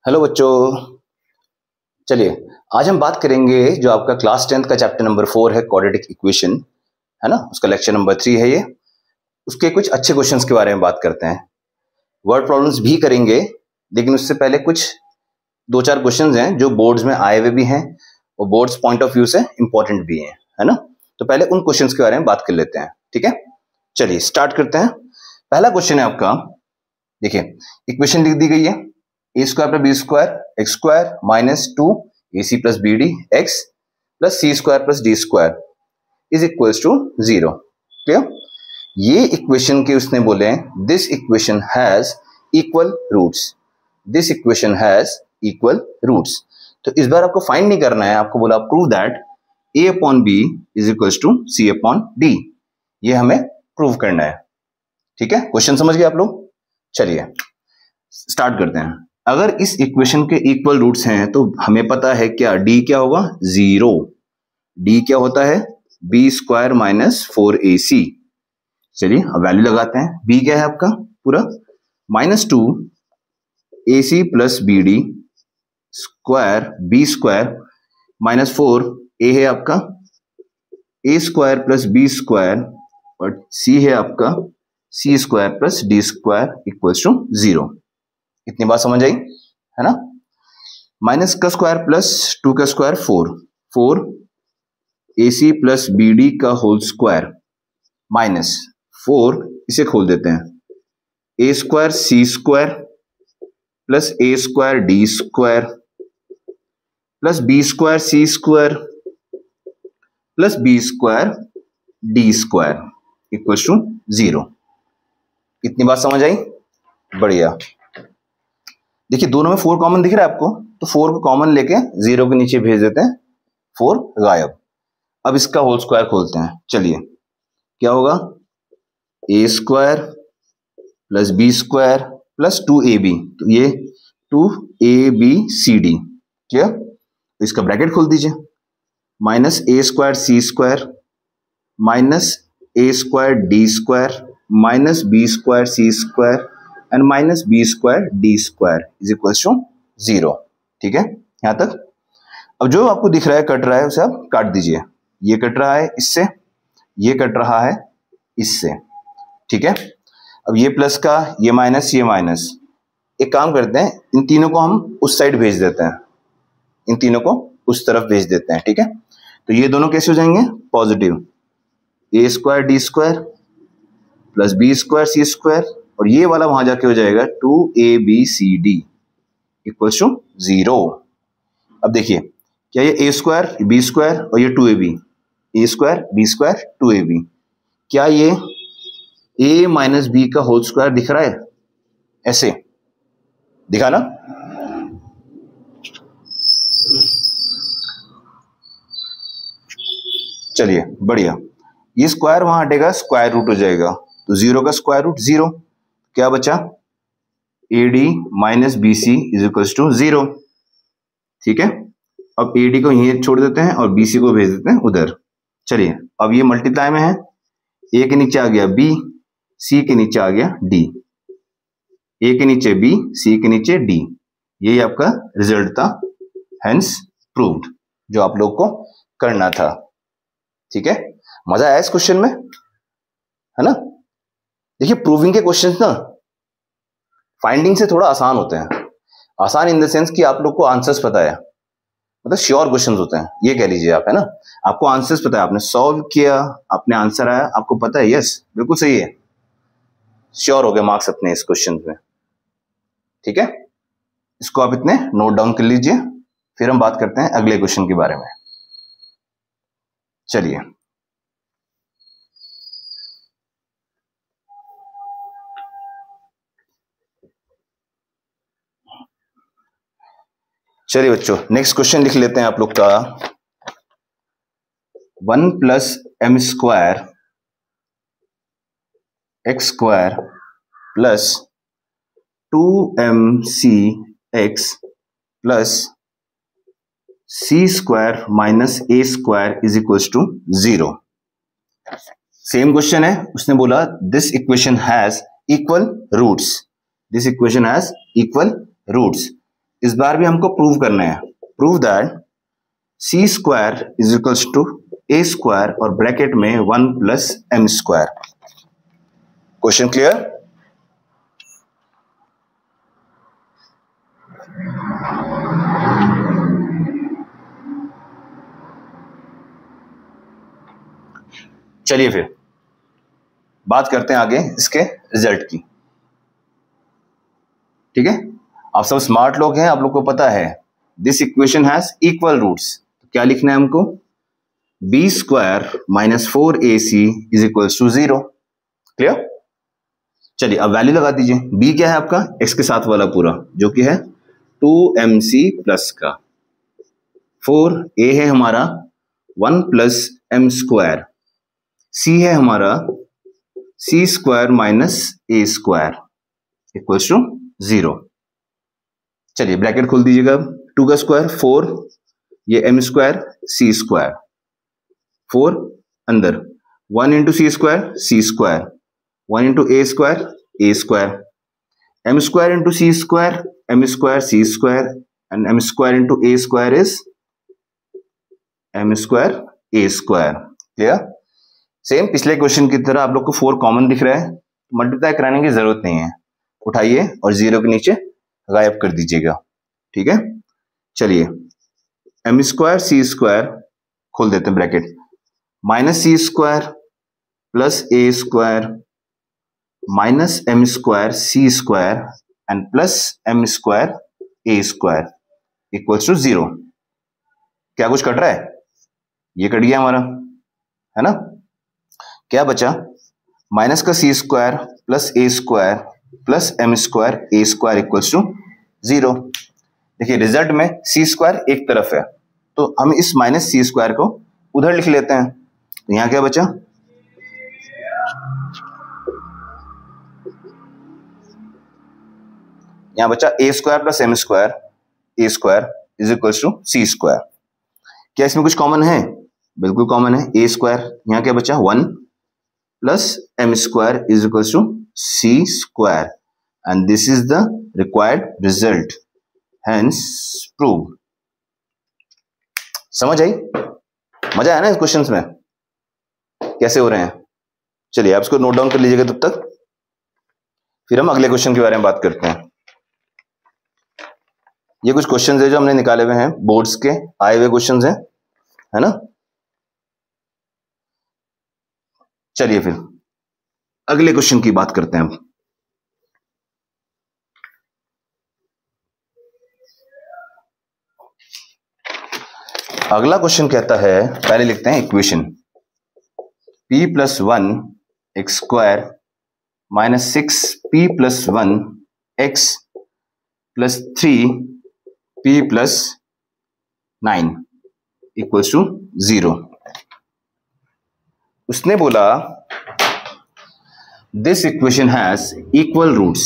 Hello बच्चों। चलिए आज हम बात करेंगे जो आपका क्लास 10th का चैप्टर नंबर 4 है क्वाड्रेटिक इक्वेशन, है ना। उसका लेक्चर नंबर 3 है ये। उसके कुछ अच्छे क्वेश्चंस के बारे में बात करते हैं। वर्ड प्रॉब्लम्स भी करेंगे, लेकिन उससे पहले कुछ दो चार क्वेश्चंस हैं जो बोर्ड्स में आए हुए भी हैं और बोर्ड्स पॉइंट ऑफ व्यू से इंपॉर्टेंट भी हैं, है ना। तो पहले उन क्वेश्चंस के बारे में बात कर लेते हैं, ठीक है। चलिए स्टार्ट करते हैं। पहला क्वेश्चन है आपका, देखिए इक्वेशन लिख दी गई है A square plus B square X square minus 2 A C plus B D X plus C square plus D square is equals to 0। Clear. ये इक्वेशन के उसने बोले this equation has equal roots, this equation has equal roots. तो इस बार आपको find नहीं करना है, आपको बोला prove that A upon B is equals to C upon D. ये हमें प्रूव करना है, ठीक है। क्वेश्चन समझ गए आप लोग। चलिए स्टार्ट करते हैं। अगर इस इक्वेशन के इक्वल रूट्स हैं तो हमें पता है क्या डी क्या होगा 0। डी क्या होता है बी स्क्वायर माइनस 4ac। चलिए अब वैल्यू लगाते हैं। बी क्या है आपका पूरा minus 2 ac plus B D square B square minus 4 A है आपका A square plus B square और सी है आपका C square plus D square equals to 0। इतनी बात समझ आई, है ना। माइनस का स्क्वायर प्लस 2 का square 4 A C plus B D का होल स्क्वायर माइनस 4, इसे खोल देते हैं A square C square plus A square D square plus B square C square plus B square D square equals to 0। इतनी बात समझ आई, बढ़िया। देखिए दोनों में 4 कॉमन दिख रहा है आपको, तो 4 को कॉमन लेके 0 के नीचे भेज देते हैं, 4 गायब। अब इसका होल स्क्वायर खोलते हैं। चलिए क्या होगा A square plus B square plus 2ab, तो ये 2abcd। क्लियर। तो इसका ब्रैकेट खोल दीजिए minus A square C square minus A square D square minus B square C square and minus B square D square is equal to 0। ठीक है यहां तक। अब जो आपको दिख रहा है कट रहा है उसे आप काट दीजिए। ये कट रहा है इससे, ये कट रहा है इससे, ठीक है। अब ये प्लस का ये माइनस, एक काम करते हैं इन तीनों को हम उस साइड भेज देते हैं, इन तीनों को उस तरफ भेज देते हैं, ठीक है। तो ये दोनों कैसे हो जाएंगे positive, A square D square plus B square C square और ये वाला वहां जाके हो जाएगा 2abcd इक्वल्स टू 0। अब देखिए क्या ये ए स्क्वायर बी स्क्वायर और ये 2ab, ए स्क्वायर बी स्क्वायर 2ab, क्या ये a माइनस बी का होल स्क्वायर दिख रहा है? ऐसे दिखा ना। चलिए बढ़िया, ये स्क्वायर वहां हटेगा, स्क्वायर रूट हो जाएगा, तो 0 का स्क्वायर रूट 0। क्या बचा AD minus BC is equals to 0। ठीक है। अब AD को यहीं छोड़ देते हैं और BC को भेज देते हैं उधर। चलिए अब ये मल्टीप्लाई में है, A के नीचे आ गया B, C के नीचे आ गया D, A के नीचे B, C के नीचे D। यही आपका रिजल्ट था, हेंस प्रूव्ड, जो आप लोग को करना था। ठीक है, मजा आया इस क्वेश्चन में, है ना। देखिए प्रूविंग के क्वेश्चंस ना फाइंडिंग से थोड़ा आसान होते हैं। आसान इन द सेंस कि आप लोग को आंसर्स पता है, मतलब श्योर क्वेश्चंस होते हैं, ये कह लीजिए आप, है ना। आपको आंसर्स पता है, आपने सॉल्व किया, आपने आंसर आया, आपको पता है यस बिल्कुल सही है, श्योर हो गए मार्क्स अपने इस क्वेश्चन में। ठीक है, इसको आप इतने नोट डाउन कर लीजिए, फिर हम बात करते हैं अगले क्वेश्चन के बारे में। चलिए चलिए बच्चों नेक्स्ट क्वेश्चन लिख लेते हैं आप लोग का। 1 plus M square X square plus 2mc X plus C square minus A square is equals to 0। Same question है, उसने बोला this equation has equal roots, this equation has equal roots. इस बार भी हमको प्रूव करना है, prove that C square is equals to A square और ब्रैकेट में 1 plus M square. Question clear? चलिए फिर बात करते हैं आगे इसके रिजल्ट की। ठीक है, आप सब स्मार्ट लोग हैं, आप लोग को पता है this equation has equal roots. तो क्या लिखना है हमको? B square minus 4ac is equal to 0। Clear? चलिए अब वैल्यू लगा दीजिए। b क्या है आपका? x के साथ वाला पूरा, जो कि है 2mc प्लस का। 4a है हमारा 1 प्लस एम स्क्वायर। c है हमारा c square minus a square equals to 0। चलिए ब्रैकेट खोल दीजिएगा। 2 का स्क्वायर 4, ये m स्क्वायर c स्क्वायर, 4 अंदर, 1 into C square c square, 1 into a square, m square into c square, m square c square, and m square into a square is m square a square. Clear? Same पिछले question की तरह आप लोग को 4 common दिख रहा है, multiply कराने की जरूरत नहीं है, उठाइए और 0 के नीचे गायब कर दीजिएगा। ठीक है, चलिए एम स्क्वायर सी स्क्वायर खोल देते हैं bracket, minus C square plus A square minus M square C square and plus M square A square equals to 0। क्या कुछ कट रहा है? ये कट गया हमारा, है ना? क्या बचा? माइनस का C square plus A square plus M square A square equals to 0। देखिए रिजल्ट में सी स्क्वायर एक तरफ है, तो हम इस माइनस सी स्क्वायर को उधर लिख लेते हैं। तो यहां क्या बचा? यहां बचा A square plus M square A square is equals to C square. क्या इसमें कुछ कॉमन है? बिल्कुल कॉमन है, ए स्क्वायर। यहां क्या बचा? 1 plus M square is equals to C square, and this is the required result, hence prove. समझ आई? मजा आया ना इस क्वेश्चंस में? कैसे हो रहे हैं? चलिए आप इसको नोट डाउन कर लीजिएगा तब तक, फिर हम अगले क्वेश्चन के बारे में बात करते हैं। ये कुछ क्वेश्चंस है जो हमने निकाले हुए हैं, बोर्ड्स के आए हुए क्वेश्चंस हैं, है ना? चलिए फिर अगले क्वेश्चन की बात करते हैं। अगला क्वेश्चन कहता है, पहले लिखते हैं equation, p plus 1 X square minus 6p plus 1 X plus 3p plus 9 equals to 0। उसने बोला this equation has equal roots,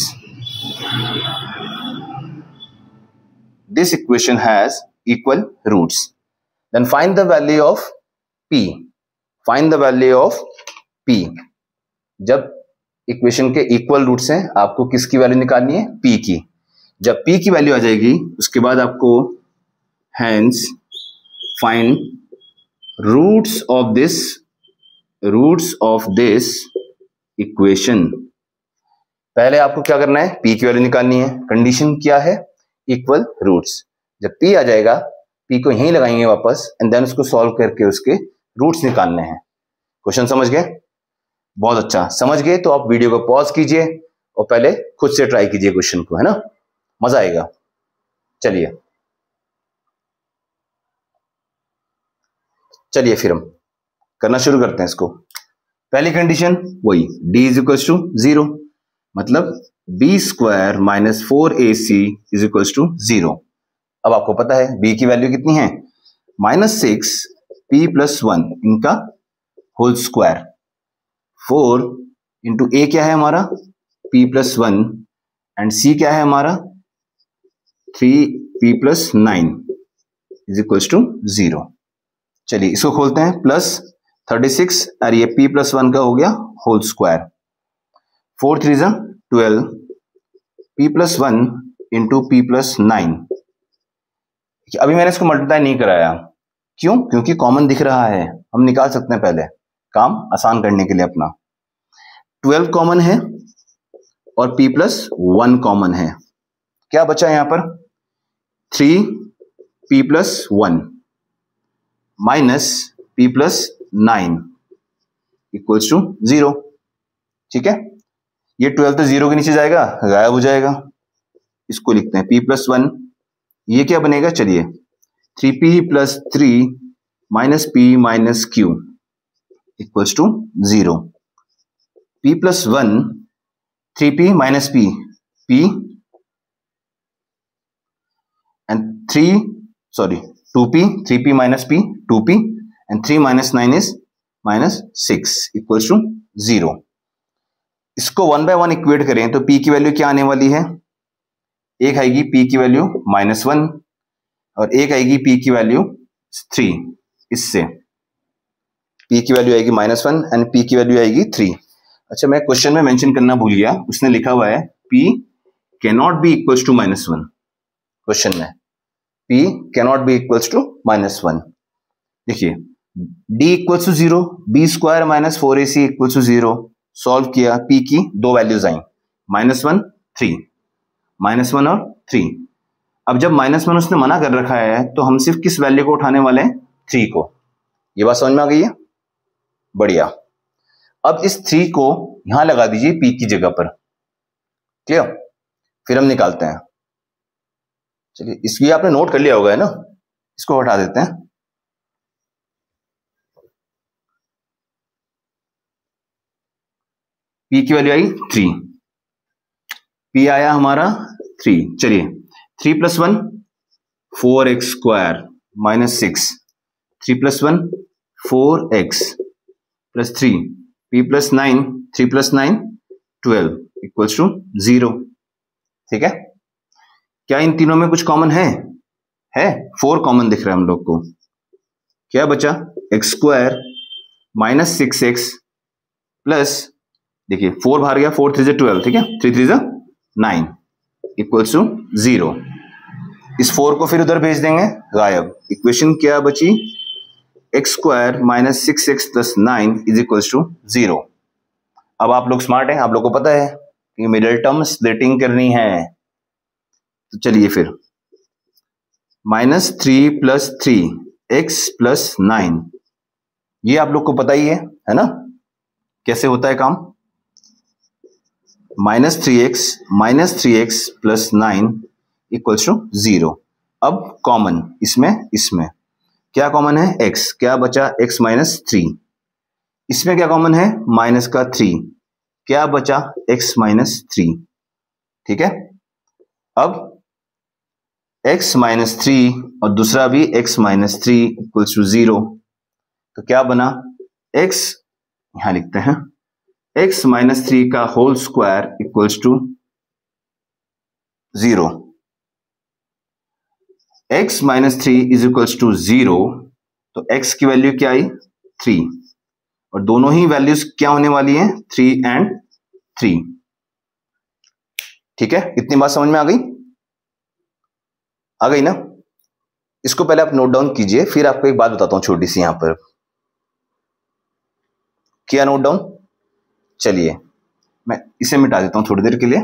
this equation has equal roots, then find the value of p, find the value of p। जब equation के equal roots हैं, आपको किसकी value निकालनी है? p की। जब p की वैल्यू आ जाएगी, उसके बाद आपको hence find roots of this equation. पहले आपको क्या करना है? p की वैल्यू निकालनी है। कंडीशन क्या है? Equal roots. जब p आ जाएगा, p को यहीं लगाएंगे वापस, एंड देन उसको सॉल्व करके उसके रूट्स निकालने हैं। क्वेश्चन समझ गए? बहुत अच्छा। समझ गए तो आप वीडियो को पॉज कीजिए और पहले खुद से ट्राई कीजिए क्वेश्चन को, है ना? मजा आएगा। चलिए फिर हम करना शुरू करते हैं इसको। पहली कंडीशन वही, d इज इक्वल्स टू 0, मतलब b square minus 4ac is equals to 0। अब आपको पता है b की वैल्यू कितनी है? -6p प्लस 1 इनका होल स्क्वायर, 4 इंटू a क्या है हमारा? p प्लस 1, एंड c क्या है हमारा? 3p plus 9 is equals to 0। चलिए इसको खोलते हैं, प्लस 36 और ये p प्लस 1 का हो गया whole square, 4 3 12, p plus 1 into p plus 9 अभी मैंने इसको मल्टीप्लाई नहीं कराया, क्यों? क्योंकि कॉमन दिख रहा है, हम निकाल सकते हैं पहले, काम आसान करने के लिए अपना। 12 कॉमन है और p+1 कॉमन है, क्या बचा यहां पर? 3p+1 minus p+9 equals to 0। ठीक है, ये 12 तो 0 के नीचे जाएगा, गायब हो जाएगा। इसको लिखते हैं p+1, ये क्या बनेगा? चलिए 3p+3 minus p minus q equals to 0। p+1 3p minus p, p and 2p, 3p minus p, 2p and 3 minus 9 is minus 6 equals to 0। इसको 1 by 1 इक्वेट करें तो p की वैल्यू क्या आने वाली है? एक आएगी p की वैल्यू -1 और एक आएगी p की वैल्यू 3। इससे p की वैल्यू आएगी -1 एंड p की वैल्यू आएगी 3। अच्छा, मैं क्वेश्चन में मेंशन करना भूल गया, उसने लिखा हुआ है p cannot be equals to -1। Question में p cannot be equals to -1। देखिए d equals to 0, b² minus 4ac equals to 0। Solve किया, p की दो वैल्यूज आई, -1 3, -1 और 3। अब जब -1 उसने मना कर रखा है तो हम सिर्फ किस वैल्यू को उठाने वाले हैं? 3 को। ये बात समझ में आ गई है? बढ़िया। अब इस 3 को यहां लगा दीजिए p की जगह पर, क्लियर? फिर हम निकालते हैं। चलिए, इसलिए आपने नोट कर लिया होगा, है ना? इसको हटा देते हैं। p की वैल्यू आई 3, p आया हमारा 3। चलिए 3+1 4x² minus 6, 3+1 4x plus 3, p+9 3+9 12 equals to 0। ठीक है, क्या इन तीनों में कुछ कॉमन है? 4 कॉमन दिख रहा है हम लोग को। क्या बचा? x² माइनस 6x प्लस, देखिए 4 बाहर गया, 4 3 12, ठीक है, 3 3 9 इक्वल्स टू 0। इस 4 को फिर उधर भेज देंगे, गायब। इक्वेशन क्या बची? x² minus 6x plus 9 is equals to 0। अब आप लोग स्मार्ट हैं, आप लोग को पता है कि मिडिल टर्म स्प्लिटिंग करनी है। तो चलिए फिर -3 + 3 x + 9, ये आप लोग को पता ही है ना? कैसे होता है काम? -3x plus 9 equals to 0। अब कॉमन इसमें क्या कॉमन है? x। क्या बचा? x - 3। इसमें क्या कॉमन है? -3। क्या बचा? x - 3। ठीक है, अब x - 3 और दूसरा भी x - 3 इक्वल्स टू 0। तो क्या बना? x, यहां लिखते हैं, x - 3 का whole square equals to 0। x - 3 is equals to 0, तो x की वैल्यू क्या आई? 3, और दोनों ही वैल्यूज क्या होने वाली हैं? 3 and 3। ठीक है, इतनी बात समझ में आ गई? आ गई ना? इसको पहले आप नोट डाउन कीजिए, फिर आपको एक बात बताता हूं छोटी सी। यहां पर किया नोट डाउन? चलिए मैं इसे मिटा देता हूं थोड़ी देर के लिए।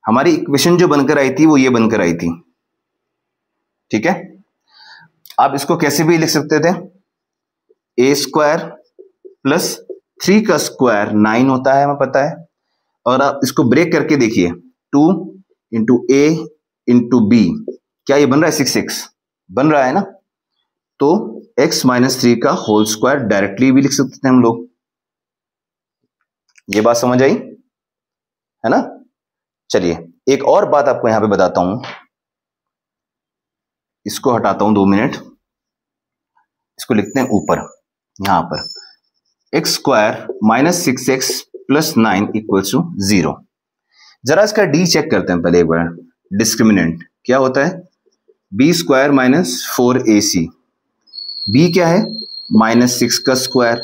हमारी इक्वेशन जो बनकर आई थी वो ये बनकर आई थी। ठीक है, आप इसको कैसे भी लिख सकते थे, a² प्लस 3 का स्क्वायर 9 होता है, हमें पता है। और आप इसको ब्रेक करके देखिए, 2 × a × b, क्या ये बन रहा है? 6 बन रहा है ना? तो x - 3 का होल स्क्वायर डायरेक्टली भी लिख सकते थे हम लोग। ये बात समझ आई, है ना? चलिए एक और बात आपको यहां पे बताता हूं, इसको हटाता हूं 2 मिनट, इसको लिखते हैं ऊपर यहां पर, x² - 6x plus 9 equals to 0। जरा इसका d चेक करते हैं पहले एक बार। डिस्क्रिमिनेंट क्या होता है? b² - 4ac। b क्या है? -6 का स्क्वायर,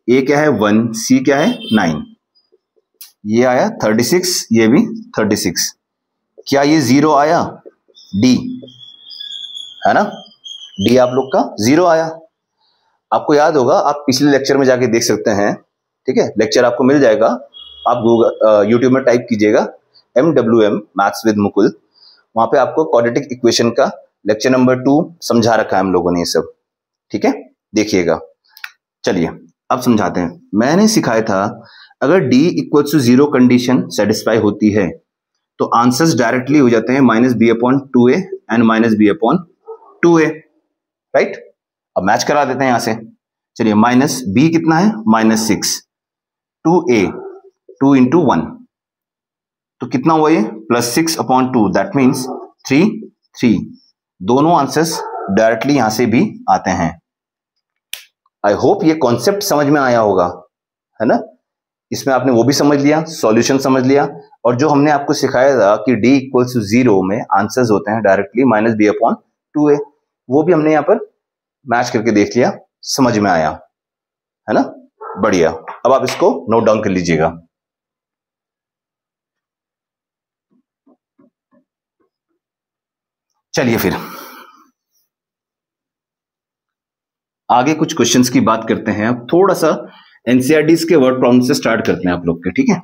a क्या है? 1, c क्या है? 9। ये आया 36, ये भी 36। क्या ये 0 आया? डी, है ना, डी आप लोग का 0 आया। आपको याद होगा, आप पिछले लेक्चर में जाके देख सकते हैं, ठीक है, लेक्चर आपको मिल जाएगा, आप गूगल यूट्यूब में टाइप कीजिएगा MWM मैथ्स विद मुकुल, वहां पे आपको क्वाड्रेटिक इक्वेशन का लेक्चर नंबर 2 समझा रखा है हम लोगों ने ये सब, ठीक है, देखिएगा। चलिए अब समझाते हैं। मैंने सिखाया था अगर d equals to 0 condition satisfy होती है तो आंसर्स डायरेक्टली हो जाते हैं -b/2a एंड -b/2a, राइट। अब मैच करा देते हैं यहां से। चलिए, -b कितना है, -6, 2a 2 into 1, तो कितना हुआ ये, +6/2, दैट मीन्स 3। दोनों आंसर्स डायरेक्टली यहां से भी आते हैं। आई होप ये कॉन्सेप्ट समझ में आया होगा, है ना। इसमें आपने वो भी समझ लिया, सॉल्यूशन समझ लिया, और जो हमने आपको सिखाया था कि d इक्वल्स टू 0 में आंसर्स होते हैं डायरेक्टली -b/2a, वो भी हमने यहाँ पर मैच करके देख लिया, समझ में आया, है ना, बढ़िया। अब आप इसको नोट डाउन कर लीजिएगा। चलिए फिर आगे कुछ क्वेश्चंस की बात करते हैं। अब थोड़ा सा एनसीईआरटीज के वर्ड प्रॉब्लम से स्टार्ट करते हैं आप लोग के, ठीक है।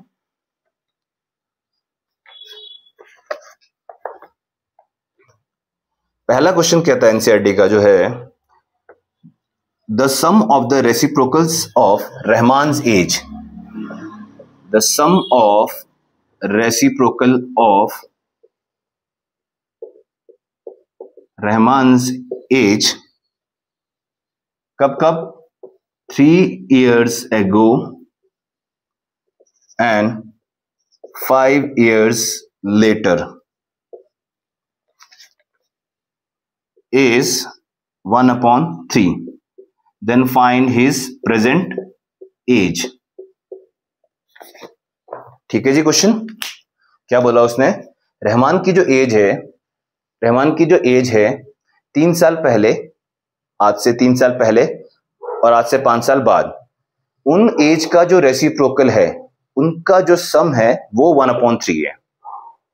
पहला क्वेश्चन कहता है एनसीईआरटी का जो है, the sum of the reciprocals of Rahman's age, the sum of reciprocal of Rahman's age कब 3 years ago and 5 years later is 1/3. Then find his present age. ठीक है जी। क्वेश्चन क्या बोला उसने, रहमान की जो एज है, रहमान की जो एज है 3 साल पहले, आज से 3 साल पहले और आज से 5 साल बाद, उन एज का जो रेसिप्रोकल है, उनका जो सम है वो 1/3 है।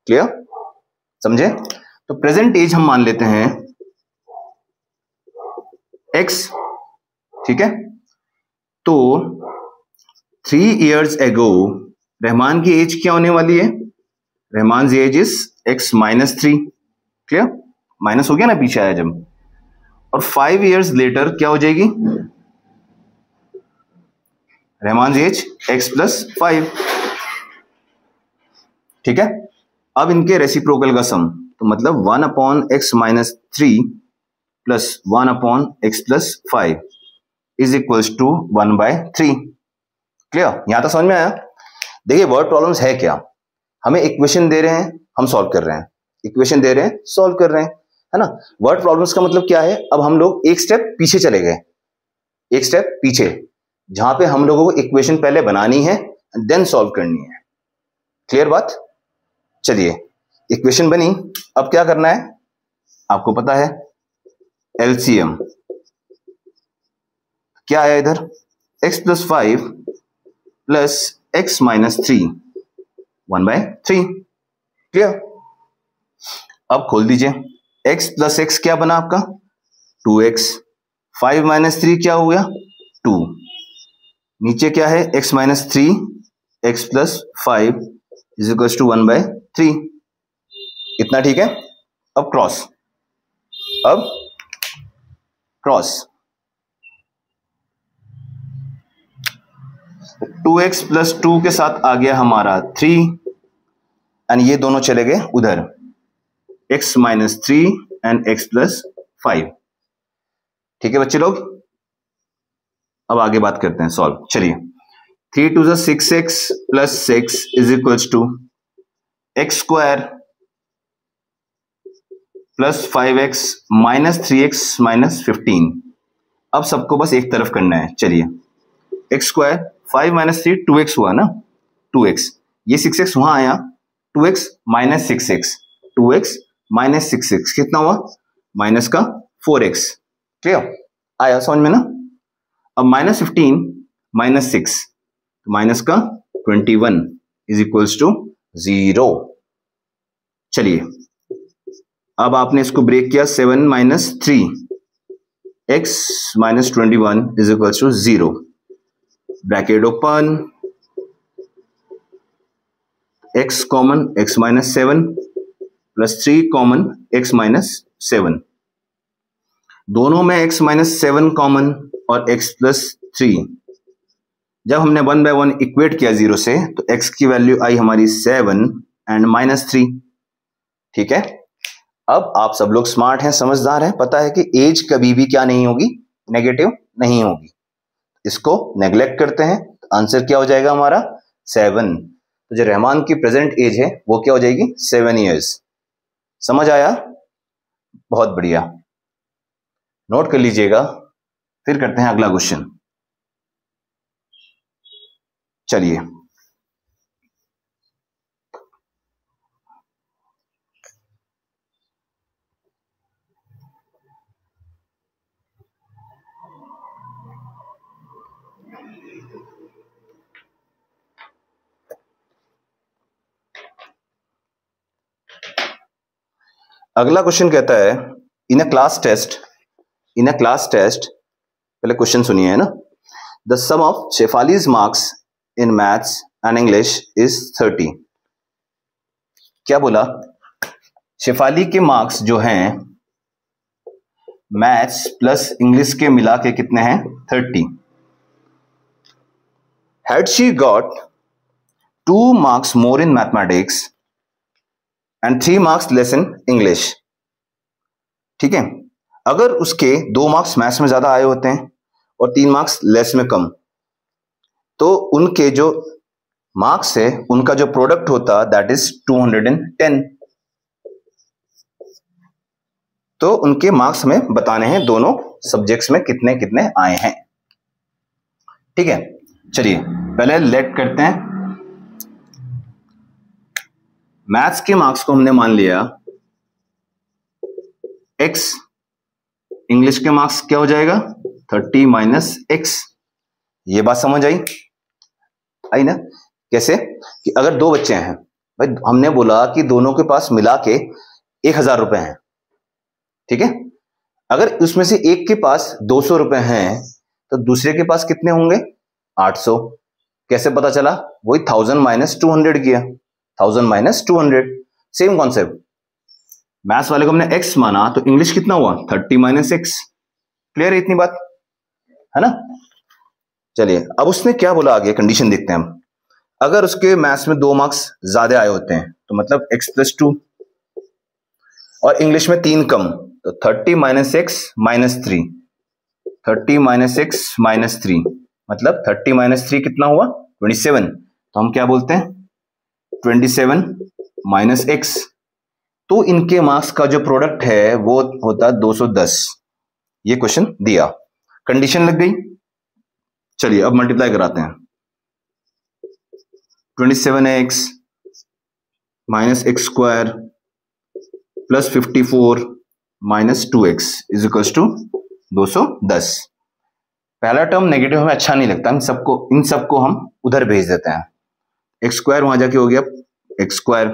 क्लियर, समझे। तो प्रेजेंट एज हम मान लेते हैं x, ठीक है। तो 3 years ago रहमान की एज क्या होने वाली है, Rahman age is x -3, clear, minus हो गया ना पीछे आया जब। और 5 years लेटर क्या हो जाएगी, रहमान एज x + 5, ठीक है। अब इनके रेसिप्रोकल का सम, तो मतलब 1/x - 3 + 1/x + 5 is equals to 1/3। Clear, यहां तक समझ में आया। देखिए वर्ड प्रॉब्लम्स है क्या, हमें इक्वेशन दे रहे हैं, हम सॉल्व कर रहे हैं, इक्वेशन दे रहे हैं, सॉल्व कर रहे हैं, है ना। वर्ड प्रॉब्लम्स का मतलब क्या है, अब हम लोग एक स्टेप पीछे चले गए, एक स्टेप पीछे, जहां पे हम लोगों को इक्वेशन पहले बनानी है देन सॉल्व करनी है। क्लियर बात। चलिए इक्वेशन बनी, अब क्या करना है, आपको पता है एलसीएम क्या है इधर, x + 5 + x - 3 1/3। क्लियर, अब खोल दीजिए, x + x क्या बना आपका 2x, 5 - 3 क्या हो गया 2, नीचे क्या है x - 3, x + 5 is equal to 1/3। इतना ठीक है। अब क्रॉस, अब क्रॉस, 2x + 2 के साथ आ गया हमारा 3 एंड ये दोनों चले गए उधर, x - 3 एंड x + 5। ठीक है बच्चे लोग, अब आगे बात करते हैं सॉल्व। चलिए 3 × 2 = 6x + 6 is equals to x² + 5x - 3x - 15। अब सबको बस एक तरफ करना है। चलिए x², 5 - 3 2x हुआ ना, 2x, ये 6x वहां आया, 2x - 6x, 2x - 6x कितना हुआ, माइनस का 4x। क्लियर, आया समझ में ना। अब -15 - 6, माइनस का 21 इज इक्वल्स टू 0। चलिए अब आपने इसको ब्रेक किया, 7 minus 3 x minus 21 is equal to 0, bracket open, x common x minus 7 plus 3 common x minus 7, दोनों में x माइनस 7 कॉमन और x प्लस 3, जब हमने 1 बाय 1 इक्वेट किया 0 से तो x की वैल्यू आई हमारी 7 एंड माइनस 3। ठीक है, अब आप सब लोग स्मार्ट हैं, समझदार हैं, पता है कि एज कभी भी क्या नहीं होगी, नेगेटिव नहीं होगी। इसको नेग्लेक्ट करते हैं तो आंसर क्या हो जाएगा हमारा 7। तो जो रहमान की प्रेजेंट एज है वो क्या हो जाएगी 7 इयर्स। समझ आया? बहुत बढ़िया, नोट कर लीजिएगा। फिर करते हैं अगला क्वेश्चन। चलिए, अगला क्वेश्चन कहता है इन अ क्लास टेस्ट, पहले क्वेश्चन सुनिए, है ना। The sum of Shefali's marks in maths and English is 30। क्या बोला? शेफाली के मार्क्स जो हैं मैथ्स प्लस इंग्लिश के मिला के कितने हैं 30। Had she got 2 marks more in mathematics and 3 marks less in English. ठीक है, अगर उसके 2 मार्क्स मैथ्स में ज्यादा आए होते हैं और 3 मार्क्स लेस में कम, तो उनके जो मार्क्स है उनका जो प्रोडक्ट होता दैट इज 210। तो उनके मार्क्स में बताने हैं दोनों सब्जेक्ट्स में कितने कितने आए हैं। ठीक है, चलिए पहले लेट करते हैं। मैथ्स के मार्क्स को हमने मान लिया x, इंग्लिश के मार्क्स क्या हो जाएगा 30 माइनस x। ये बात समझ आई ना? कैसे कि अगर 2 बच्चे हैं भाई, हमने बोला कि दोनों के पास मिला के 1000 रुपए हैं। ठीक है, अगर उसमें से एक के पास 200 रुपए हैं तो दूसरे के पास कितने होंगे 800। कैसे पता चला? वही 1000 माइनस 200 किया, 1000 माइनस 200। सेम कॉन्सेप्ट, मैथ्स वाले को हमने x माना तो इंग्लिश कितना हुआ 30 माइनस x। क्लियर है इतनी बात, है ना? चलिए अब उसने क्या बोला आगे, कंडीशन देखते हैं हम। अगर उसके मैथ्स में 2 मार्क्स ज्यादा आए होते हैं तो मतलब x प्लस 2, और इंग्लिश में 3 कम, तो 30 minus x minus 3, 30 minus x minus 3, मतलब 30 माइनस 3 कितना हुआ 27। तो हम क्या बोलते हैं 27 माइनस x। तो इनके मार्क्स का जो प्रोडक्ट है वो होता 210। ये क्वेश्चन दिया, कंडीशन लग गई। चलिए अब मल्टीप्लाई कराते हैं। 27x minus x square plus 54 minus 2x is equal to 210। पहला टर्म नेगेटिव हमें अच्छा नहीं लगता, इन सबको हम उधर भेज देते हैं। एक्स स्क्वायर वहां जाके हो गया x square,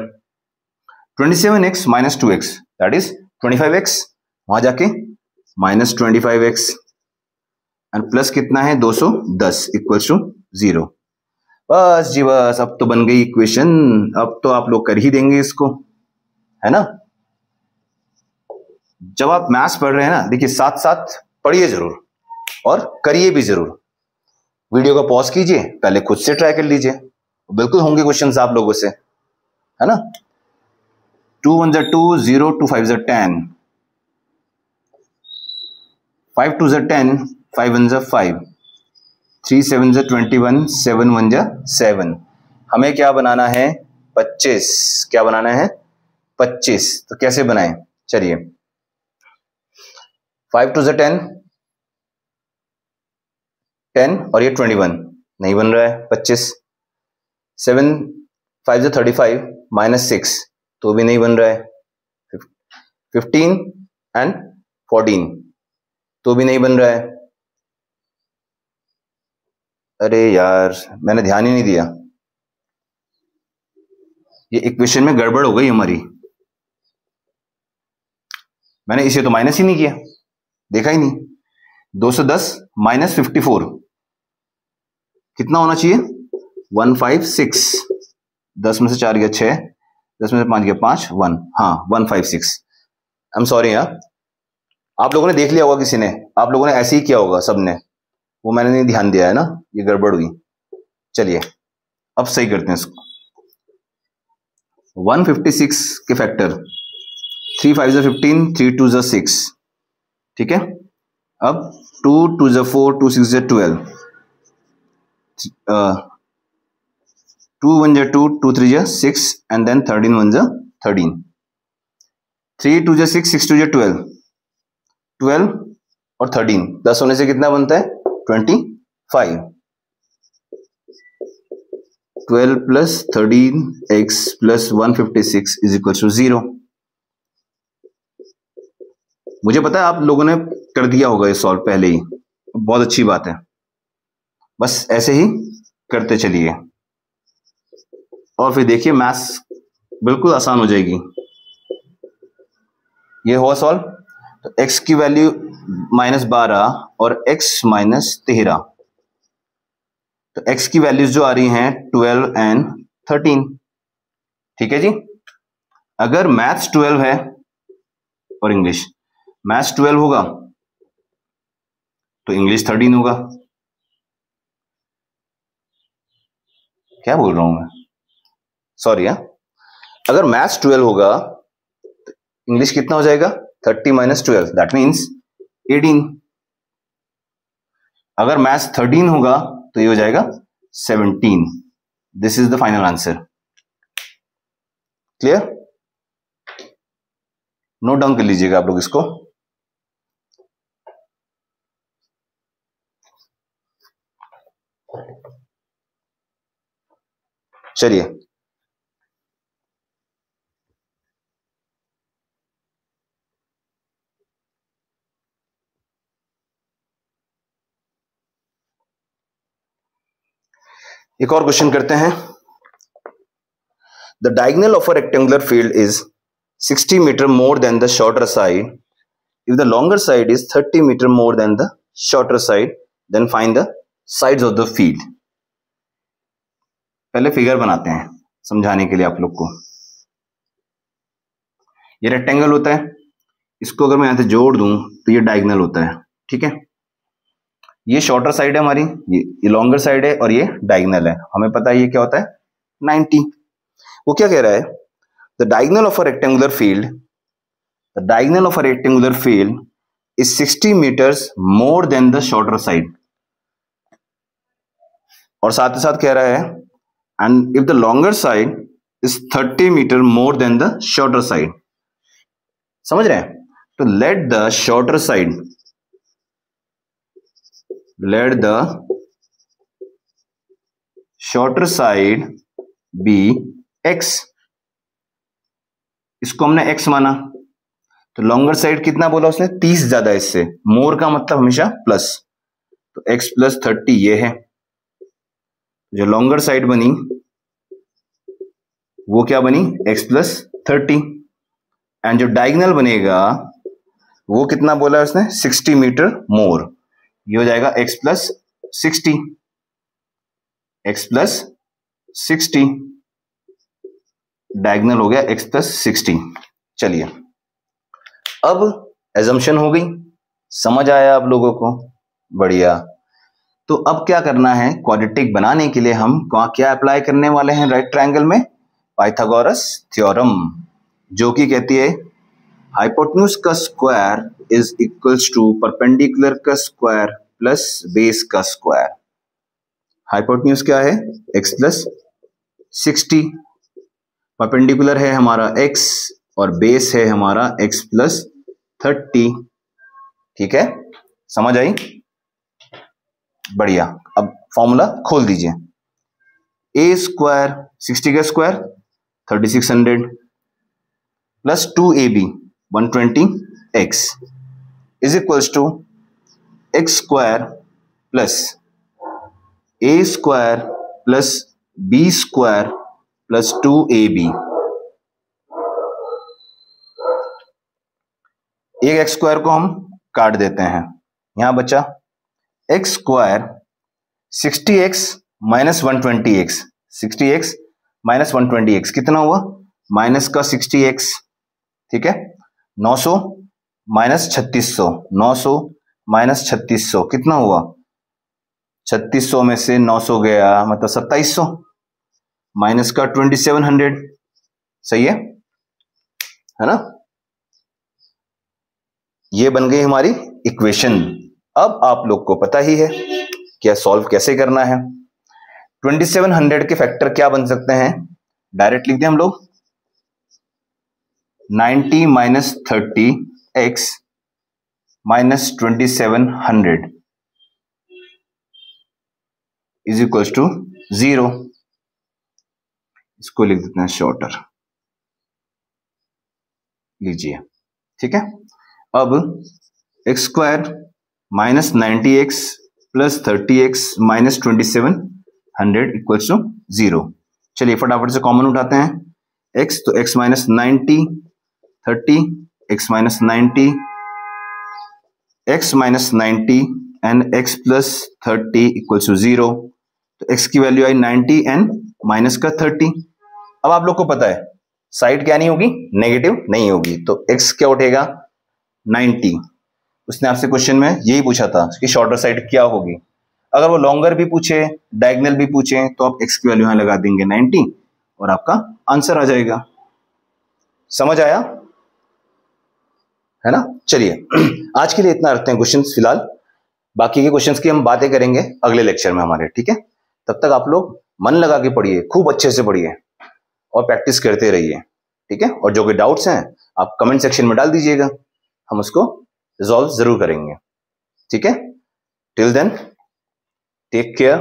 27x minus 2x that is 25x, वहां जाके माइनस 25x एंड प्लस कितना है 210 इक्वल टू 0। बस जी बस, अब तो बन गई इक्वेशन। अब तो आप लोग कर ही देंगे इसको, है ना? जब आप मैथ्स पढ़ रहे हैं ना, देखिए साथ साथ पढ़िए जरूर और करिए भी जरूर। वीडियो को पॉज कीजिए, पहले खुद से ट्राई कर लीजिए, बिल्कुल होंगे क्वेश्चंस आप लोगों से, है ना? 2 1 2, 0 2 5 10, 5 2 10, 5 1 5, 3 7 21, 7 1 7। हमें क्या बनाना है 25। क्या बनाना है 25। तो कैसे बनाएं? चलिए 5 2 10, 10 और ये 21 नहीं बन रहा है 25। 7 5 35 माइनस 6 तो भी नहीं बन रहा है। 15 एंड 14 तो भी नहीं बन रहा है। अरे यार मैंने ध्यान ही नहीं दिया, ये इक्वेशन में गड़बड़ हो गई हमारी। मैंने इसे तो माइनस ही नहीं किया, देखा ही नहीं। 210 माइनस 54 कितना होना चाहिए? 156। 10 में से 4 गया 6, 10 में से 5 गया 5, 1, हाँ 156। आई एम सॉरी यार, आप लोगों ने देख लिया होगा, किसी ने, आप लोगों ने ऐसे ही किया होगा सबने, वो मैंने नहीं ध्यान दिया है ना, ये गड़बड़ हुई। चलिए अब सही करते हैं इसको। 156 के फैक्टर 3 5 ज़ा 15, 3 2 ज़ा 6, ठीक है। अब 2 2 ज़ा 4, 2 6 ज़ा 12, 2 1 ज़ा 2, 2 3 ज़ा 6 एंड देन 13 1 ज़ा 13, 3 2 ज़ा 6, 6 2 ज़ा 12, 12 और 13 10 होने से कितना बनता है? 25। 12 plus 13x plus 156 is equal to 0। मुझे पता है आप लोगों ने कर दिया होगा ये सॉल्व पहले ही, बहुत अच्छी बात है, बस ऐसे ही करते चलिए और फिर देखिए मैथ्स बिल्कुल आसान हो जाएगी। ये हुआ सॉल्व। तो x की वैल्यू -12 और x -13, तो x की वैल्यूज जो आ रही हैं 12 एंड 13, ठीक है जी। अगर मैथ्स 12 है और इंग्लिश, मैथ्स 12 होगा तो इंग्लिश 13 होगा। क्या बोल रहा हूं मैं, सॉरी। अगर मैथ्स 12 होगा तो इंग्लिश कितना हो जाएगा? 30 - 12, दैट मीन्स 18। अगर मैथ्स 13 होगा तो ये हो जाएगा 17। This is the final answer. Clear? Note down कर लीजिएगा आप लोग इसको। चलिए एक और क्वेश्चन करते हैं। The diagonal of a rectangular field is 60 metre more than the shorter side. If the longer side is 30 metre more than the shorter side, then find the sides of the field. पहले figure बनाते हैं समझाने के लिए आप लोग को। ये रेक्टेंगल होता है, इसको अगर मैं यहां से जोड़ दूं तो ये डायगोनल होता है, ठीक है। ये शॉर्टर साइड है हमारी, ये लॉन्गर साइड है और ये डायगोनल है। हमें पता है ये क्या होता है? 90। वो क्या कह रहा है? The diagonal of a rectangular field, the diagonal of a rectangular field is 60 metres more than the shorter side. और साथ ही साथ कह रहा है and if the longer side is 30 metre more than the shorter side. समझ रहे हैं? तो let the shorter side, let the shorter side be x। इसको हमने x माना, तो लॉन्गर साइड कितना बोला उसने? 30 ज्यादा है इससे, मोर का मतलब हमेशा प्लस, तो x + 30 ये है। जो लॉन्गर साइड बनी वो क्या बनी? x + 30। एंड जो डायगोनल बनेगा वो कितना बोला उसने? 60 मीटर मोर। ये हो जाएगा x + 60, x + 60, डायगोनल हो गया x + 60। चलिए अब एजम्पशन हो गई, समझ आया आप लोगों को? बढ़िया। तो अब क्या करना है? क्वाड्रेटिक बनाने के लिए हम क्या अप्लाई करने वाले हैं राइट ट्रायंगल में? पाइथागोरस थ्योरम, जो कि कहती है हाइपोटेन्यूज का square is equals to perpendicular का स्क्वायर प्लस बेस का स्क्वायर। हाइपोटेन्यूज क्या है? x + 60, परपेंडिकुलर है हमारा x और बेस है हमारा x + 30। ठीक है, समझ आई? बढ़िया। अब फॉर्मूला खोल दीजिए। a² 60 का square 3600 plus 2ab 120x is equals to x² plus a² plus b² plus 2ab। एक एक्स स्क्वायर को हम काट देते हैं, यहां बचा x square 60x minus 120x, 60x minus 120x कितना हुआ, माइनस का 60x, ठीक है। 900 माइनस 3600, 900 माइनस 3600 कितना हुआ, 3600 में से 900 गया मतलब 2700, माइनस का 2700, सही है ना। ये बन गई हमारी इक्वेशन। अब आप लोग को पता ही है क्या सॉल्व कैसे करना है। 2700 के फैक्टर क्या बन सकते हैं, डायरेक्ट लिख दें हम लोग, 90 minus 30x minus 2700 is equals to 0। इसको लिख देते हैं शॉर्टर, लीजिए, ठीक है। अब x square minus 90x plus 30x minus 2700 equals to 0। चलिए फटाफट से कॉमन उठाते हैं, x तो x minus 90, 30 x minus 90, x minus 90 and x plus 30 equals to 0। तो x की वैल्यू आई 90 एंड माइनस का 30। अब आप लोग को पता है साइड क्या नहीं होगी, नेगेटिव नहीं होगी, तो x क्या उठेगा 90। उसने आपसे क्वेश्चन में यही पूछा था कि शॉर्टर साइड क्या होगी। अगर वो लॉन्गर भी पूछे, डायगोनल भी पूछे, तो आप x की वैल्यू यहां लगा देंगे 90 और आपका आंसर आ जाएगा। समझ आया है ना। चलिए आज के लिए इतना रखते हैं क्वेश्चंस फिलहाल, बाकी के क्वेश्चंस की हम बातें करेंगे अगले लेक्चर में हमारे, ठीक है। तब तक आप लोग मन लगा के पढ़िए, खूब अच्छे से पढ़िए और प्रैक्टिस करते रहिए, ठीक है। और जो भी डाउट्स हैं आप कमेंट सेक्शन में डाल दीजिएगा, हम उसको रिजॉल्व जरूर करेंगे, ठीक है। Till then take care,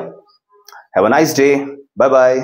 have a nice day, bye bye.